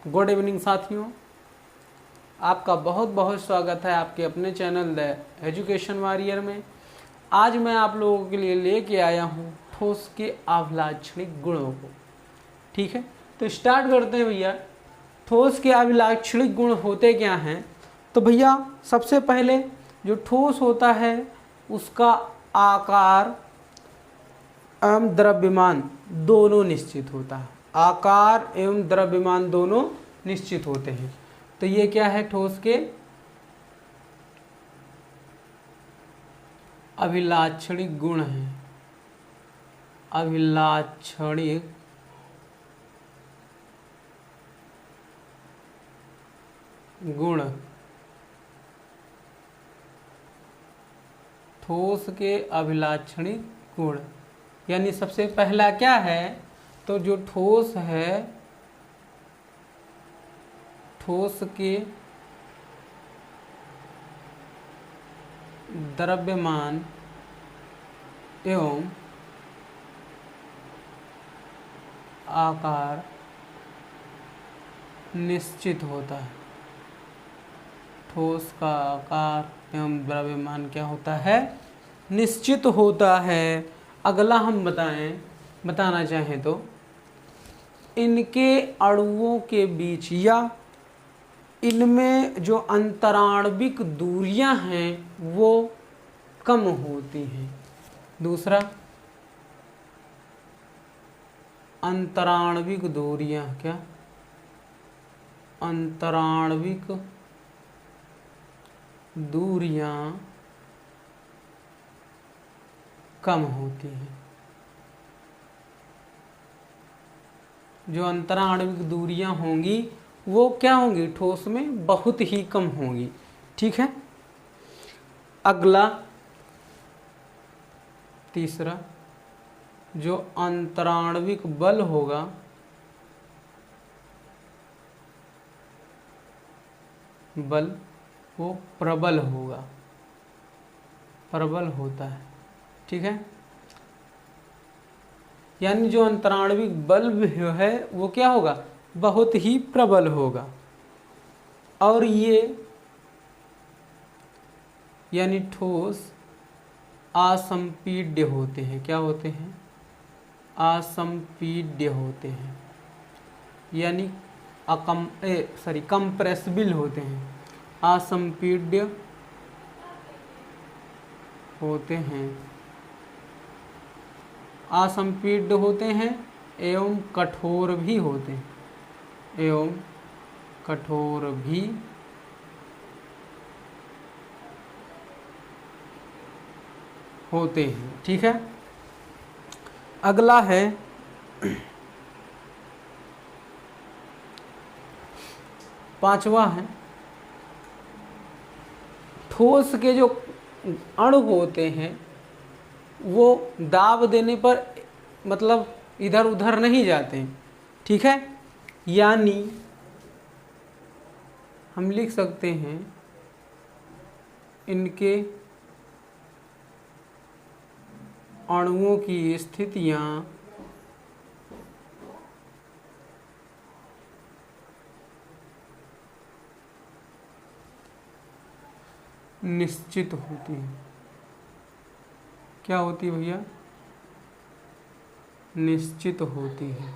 Good evening साथियों, आपका बहुत बहुत स्वागत है आपके अपने चैनल द एजुकेशन वॉरियर में। आज मैं आप लोगों के लिए लेके आया हूँ ठोस के अभिलाक्षणिक गुणों को। ठीक है, तो स्टार्ट करते हैं भैया। ठोस के अभिलाक्षणिक गुण होते क्या हैं? तो भैया सबसे पहले जो ठोस होता है उसका आकार एवं द्रव्यमान दोनों निश्चित होता है। आकार एवं द्रव्यमान दोनों निश्चित होते हैं। तो ये क्या है? ठोस के अभिलाक्षणिक गुण हैं। अभिलाक्षणिक गुण, ठोस के अभिलाक्षणिक गुण यानी सबसे पहला क्या है? तो जो ठोस है, ठोस के द्रव्यमान एवं आकार निश्चित होता है। ठोस का आकार एवं द्रव्यमान क्या होता है? निश्चित होता है। अगला हम बताना चाहें तो इनके अणुओं के बीच या इनमें जो अंतराण्विक दूरियां हैं वो कम होती हैं। दूसरा, अंतराण्विक दूरियां क्या? अंतराण्विक दूरियां कम होती हैं। जो अंतराण्विक दूरियां होंगी वो क्या होंगी? ठोस में बहुत ही कम होंगी। ठीक है। अगला तीसरा, जो अंतराण्विक बल होगा बल वो प्रबल होगा, प्रबल होता है। ठीक है, यानी जो अंतराण्विक बल है वो क्या होगा? बहुत ही प्रबल होगा। और ये यानी ठोस असंपीड्य होते हैं। क्या होते हैं? असंपीड्य होते हैं, यानी कंप्रेसिबल होते हैं। असंपीड्य होते हैं, असंपीड्य होते हैं एवं कठोर भी होते हैं, एवं कठोर भी होते हैं। ठीक है। अगला है पांचवा है, ठोस के जो अणु होते हैं वो दाब देने पर मतलब इधर उधर नहीं जाते हैं। ठीक है, यानी हम लिख सकते हैं इनके अणुओं की स्थितियां निश्चित होती हैं। क्या होती है भैया? निश्चित होती है।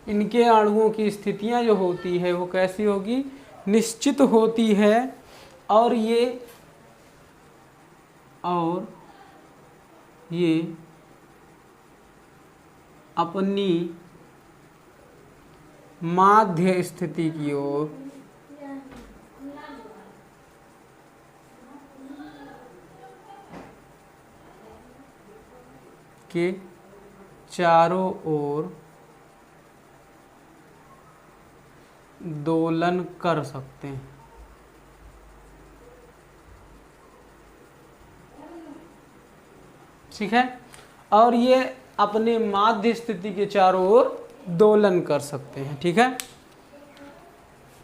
इनके अणुओं की स्थितियां जो होती है वो कैसी होगी? निश्चित होती है। और ये अपनी माध्य स्थिति की ओर के चारों ओर दोलन कर सकते हैं। ठीक है, और ये अपने माध्य स्थिति के चारों ओर दोलन कर सकते हैं। ठीक है।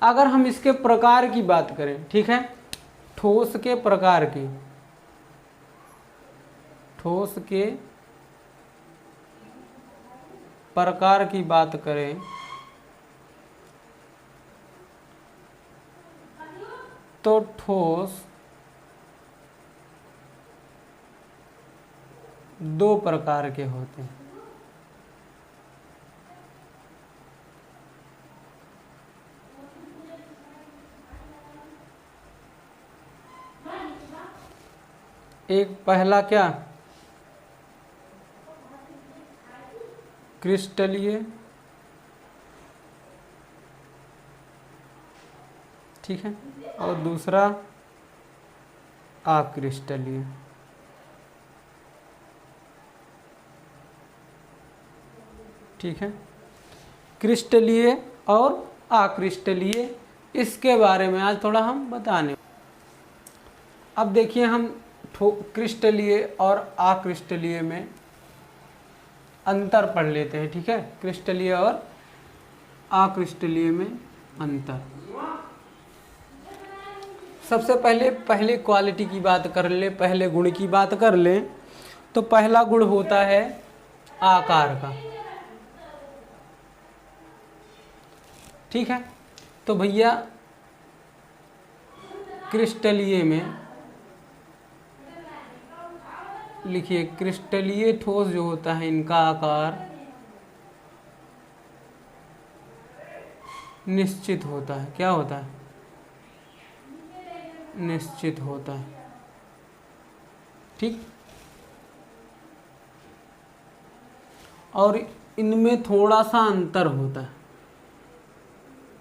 अगर हम इसके प्रकार की बात करें, ठीक है, ठोस के प्रकार की, ठोस के प्रकार की बात करें तो ठोस दो प्रकार के होते हैं। एक पहला क्या, क्रिस्टलीय, ठीक है, और दूसरा अक्रिस्टलीय। ठीक है, क्रिस्टलीय और अक्रिस्टलीय, इसके बारे में आज थोड़ा हम बताने। अब देखिए हम क्रिस्टलीय और अक्रिस्टलीय में अंतर पढ़ लेते हैं। ठीक है, क्रिस्टलीय और अक्रिस्टलीय में अंतर। सबसे पहले क्वालिटी की बात कर ले, पहले गुण की बात कर ले, तो पहला गुण होता है आकार का। ठीक है, तो भैया क्रिस्टलीय में लिखिए, क्रिस्टलीय ठोस जो होता है इनका आकार निश्चित होता है। क्या होता है? निश्चित होता है। ठीक, और इनमें थोड़ा सा अंतर होता है।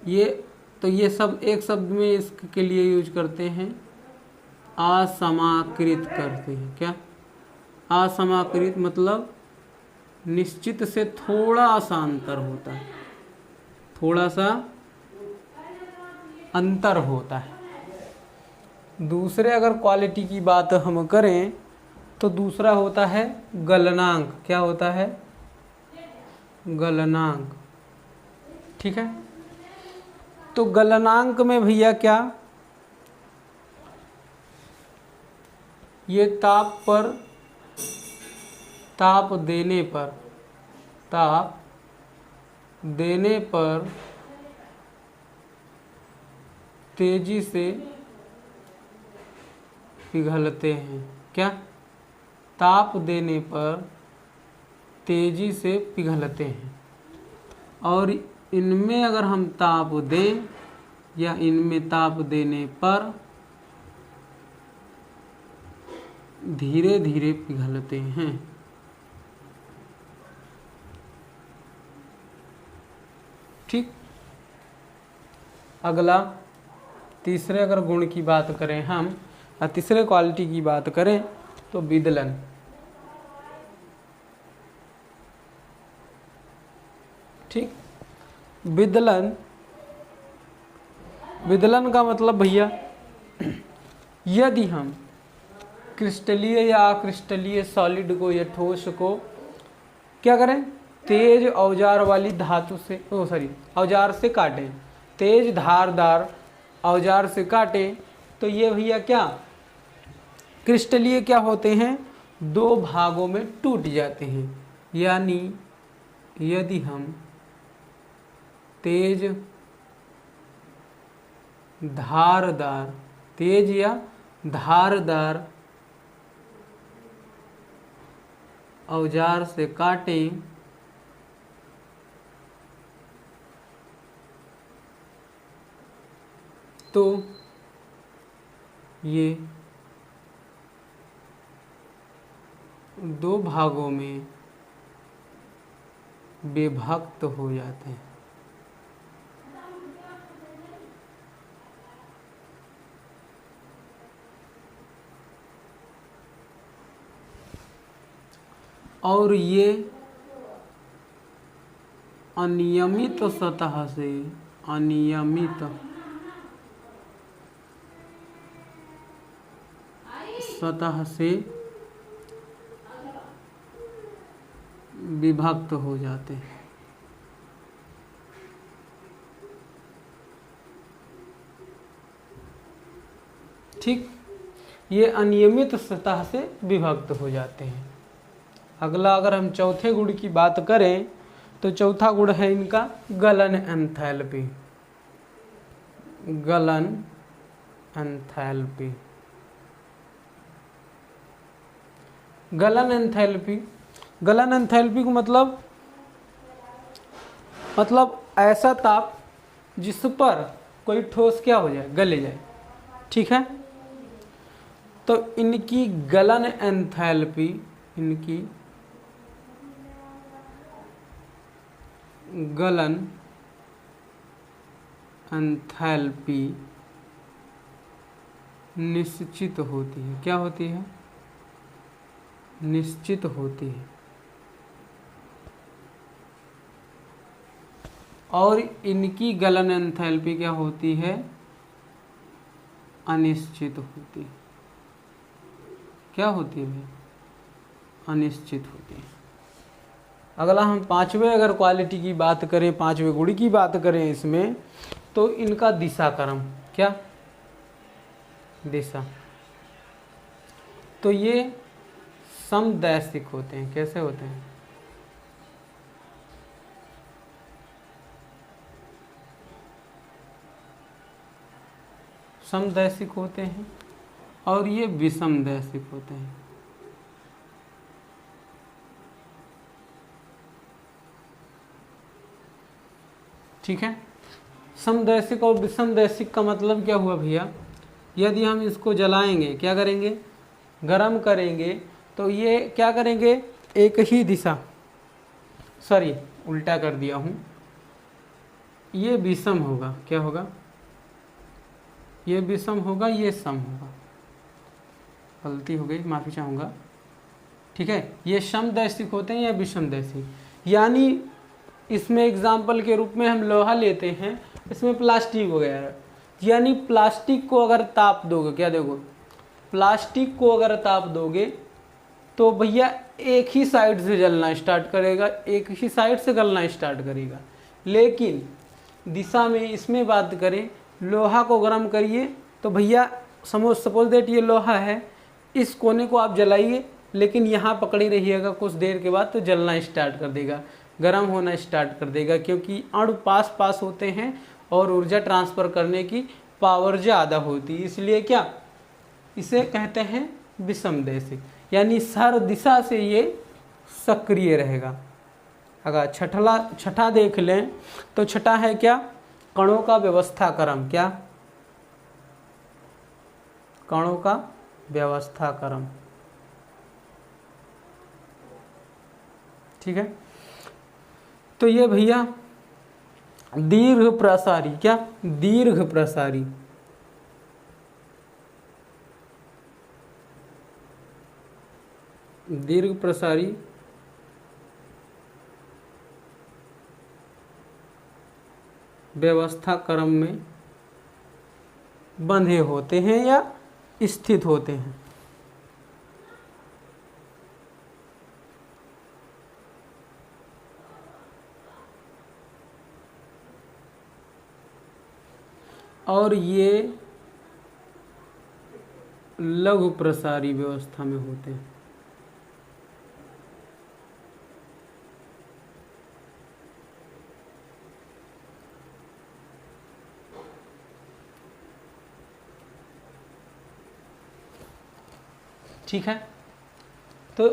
ये सब एक शब्द में इसके लिए यूज करते हैं, असमाकृत करते हैं। क्या? असमाकृत मतलब निश्चित से थोड़ा सा अंतर होता है, थोड़ा सा अंतर होता है। दूसरे अगर क्वालिटी की बात हम करें तो दूसरा होता है गलनांक। क्या होता है? गलनांक। ठीक है, तो गलनांक में भैया क्या, ये ताप देने पर तेजी से पिघलते हैं। क्या? ताप देने पर तेजी से पिघलते हैं। और इनमें अगर हम ताप दें या इनमें ताप देने पर धीरे धीरे पिघलते हैं। ठीक, अगला तीसरे अगर गुण की बात करें हम, तीसरे क्वालिटी की बात करें तो विदलन। ठीक, विदलन का मतलब भैया, यदि हम क्रिस्टलीय या अक्रिस्टलीय सॉलिड को या ठोस को क्या करें, तेज औजार वाली धातु से औजार से काटें, तेज धारदार औजार से काटें, तो ये भैया क्या, क्रिस्टलीय क्या होते हैं, दो भागों में टूट जाते हैं। यानी यदि हम तेज या धारदार औजार से काटें तो ये दो भागों में विभक्त हो जाते हैं। और ये अनियमित सतह से विभक्त हो जाते हैं। ठीक, ये अनियमित सतह से विभक्त हो जाते हैं। अगला अगर हम चौथे गुण की बात करें तो चौथा गुण है इनका गलन एंथैल्पी। गलन एंथैल्पी। गलन एंथैल्पी, गलन एंथैल्पी को मतलब ऐसा ताप जिस पर कोई ठोस क्या हो जाए, गले जाए। ठीक है, तो इनकी गलन एंथैल्पी, इनकी गलन एंथैल्पी निश्चित होती है। क्या होती है? निश्चित होती है। और इनकी गलन एंथैल्पी क्या होती है? अनिश्चित होती है। क्या होती है भाई? अनिश्चित होती है। अगला हम पांचवें अगर क्वालिटी की बात करें, पांचवें गुण की बात करें इसमें, तो इनका दिशा क्रम। क्या? दिशा। तो ये समदैशिक होते हैं। कैसे होते हैं? समदैशिक होते हैं और ये विषमदैशिक होते हैं। ठीक है, समदैशिक और विषमदैशिक का मतलब क्या हुआ भैया? यदि हम इसको जलाएंगे, क्या करेंगे? गरम करेंगे, तो ये क्या करेंगे? एक ही दिशा, सॉरी उल्टा कर दिया हूं, ये विषम होगा। क्या होगा? ये विषम होगा, ये सम होगा। गलती हो गई, माफी चाहूंगा। ठीक है, ये समदैशिक होते हैं या विषमदैशिक। यानी इसमें एग्जाम्पल के रूप में हम लोहा लेते हैं, इसमें प्लास्टिक वगैरह, यानी प्लास्टिक को अगर ताप दोगे, क्या देखो, प्लास्टिक को अगर ताप दोगे तो भैया एक ही साइड से जलना स्टार्ट करेगा, एक ही साइड से गलना स्टार्ट करेगा। लेकिन दिशा में इसमें बात करें, लोहा को गर्म करिए तो भैया सपोज दैट ये लोहा है, इस कोने को आप जलाइए, लेकिन यहाँ पकड़ी रहिएगा, कुछ देर के बाद तो जलना स्टार्ट कर देगा, गर्म होना स्टार्ट कर देगा, क्योंकि अणु पास पास होते हैं और ऊर्जा ट्रांसफ़र करने की पावर ज़्यादा होती है। इसलिए क्या इसे कहते हैं? विषमदैशिक। यानी सर दिशा से ये सक्रिय रहेगा। अगर छठा देख लें तो छठा है क्या? कणों का व्यवस्था क्रम। क्या? कणों का व्यवस्था क्रम। ठीक है, तो ये भैया दीर्घ प्रसारी। क्या? दीर्घ प्रसारी। दीर्घ प्रसारी व्यवस्था क्रम में बंधे होते हैं या स्थित होते हैं। और ये लघु प्रसारी व्यवस्था में होते हैं। ठीक है, तो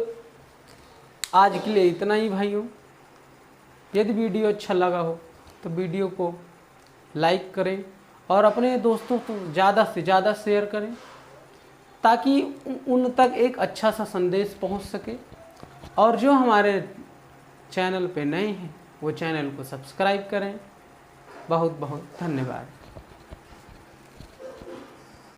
आज के लिए इतना ही भाइयों। यदि वीडियो अच्छा लगा हो तो वीडियो को लाइक करें और अपने दोस्तों को ज़्यादा से ज़्यादा शेयर करें, ताकि उन तक एक अच्छा सा संदेश पहुंच सके। और जो हमारे चैनल पे नए हैं वो चैनल को सब्सक्राइब करें। बहुत बहुत धन्यवाद।